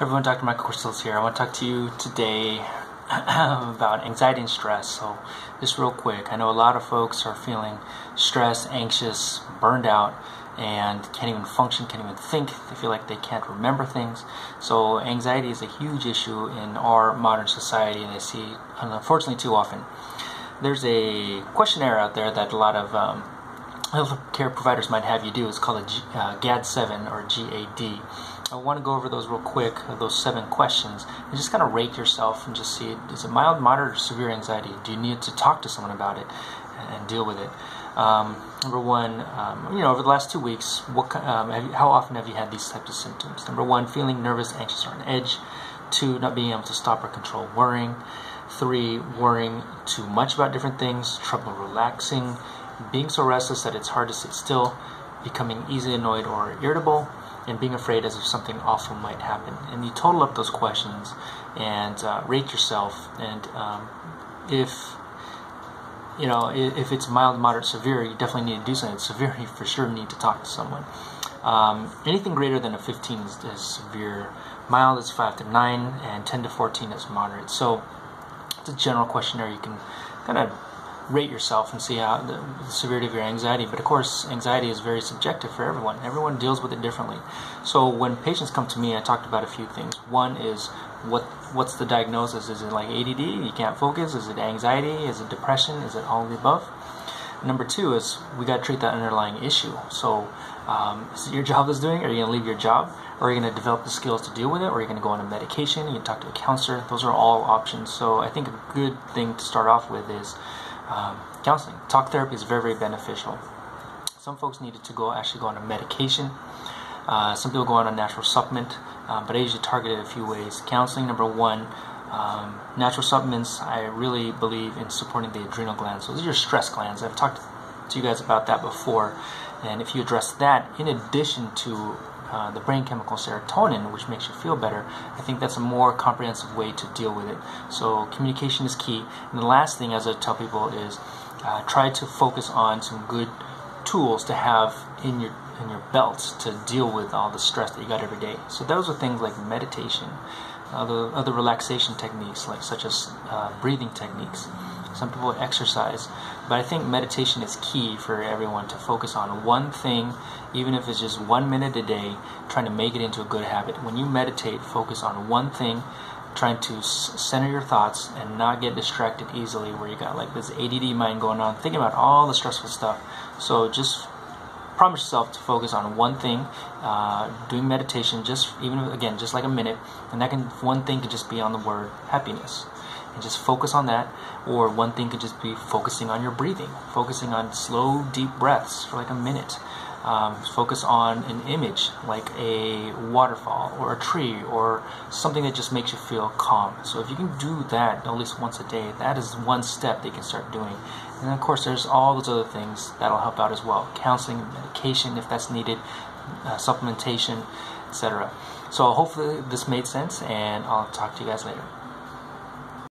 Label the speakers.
Speaker 1: Everyone, Dr. Michael Corsillis here. I want to talk to you today about anxiety and stress. So just real quick, I know a lot of folks are feeling stressed, anxious, burned out, and can't even function, can't even think. They feel like they can't remember things. So anxiety is a huge issue in our modern society, and I see, unfortunately, too often. There's a questionnaire out there that a lot of healthcare providers might have you do. It's called a GAD-7 or GAD. I want to go over those real quick, those 7 questions, and just kind of rate yourself and just see, is it mild, moderate, or severe anxiety? Do you need to talk to someone about it and deal with it? Number one, over the last 2 weeks, how often have you had these types of symptoms? Number one, feeling nervous, anxious, or on edge. 2, not being able to stop or control worrying. 3, worrying too much about different things, trouble relaxing, being so restless that it's hard to sit still, becoming easily annoyed or irritable, and being afraid as if something awful might happen. And you total up those questions and rate yourself. And if it's mild, moderate, severe, you definitely need to do something. Severe, you for sure need to talk to someone. Anything greater than a 15 is severe. Mild is 5 to 9, and 10 to 14 is moderate. So it's a general questionnaire. You can kind of rate yourself and see how the severity of your anxiety. But of course, anxiety is very subjective for everyone. Everyone deals with it differently. So when patients come to me, I talked about a few things. One is what's the diagnosis? Is it like ADD? You can't focus? Is it anxiety? Is it depression? Is it all of the above? Number 2 is we got to treat that underlying issue. So is it your job that's doing it? Are you going to leave your job? Or are you going to develop the skills to deal with it? Or are you going to go on a medication? You can talk to a counselor. Those are all options. So I think a good thing to start off with is counseling. Talk therapy is very, very beneficial. Some folks needed to actually go on a medication. Some people go on a natural supplement, but I usually target it a few ways. Counseling, number 1, natural supplements, I really believe in supporting the adrenal glands. So these are your stress glands. I've talked to you guys about that before, and if you address that in addition to the brain chemical serotonin, which makes you feel better, I think that's a more comprehensive way to deal with it. So communication is key. And the last thing, as I tell people, is try to focus on some good tools to have in your belt to deal with all the stress that you got every day. So those are things like meditation, other relaxation techniques, such as breathing techniques. Some people exercise, but I think meditation is key for everyone to focus on one thing, even if it's just 1 minute a day, trying to make it into a good habit. When you meditate, focus on one thing, trying to center your thoughts and not get distracted easily, where you got like this ADD mind going on, thinking about all the stressful stuff. So just promise yourself to focus on one thing, doing meditation, just like a minute, and one thing could just be on the word happiness. And just focus on that. Or one thing could just be focusing on your breathing, focusing on slow, deep breaths for like a minute. Focus on an image like a waterfall or a tree or something that just makes you feel calm. So if you can do that at least once a day, that is one step they can start doing. And then of course there's all those other things that'll help out as well. Counseling, medication if that's needed, supplementation, etc. So hopefully this made sense, and I'll talk to you guys later.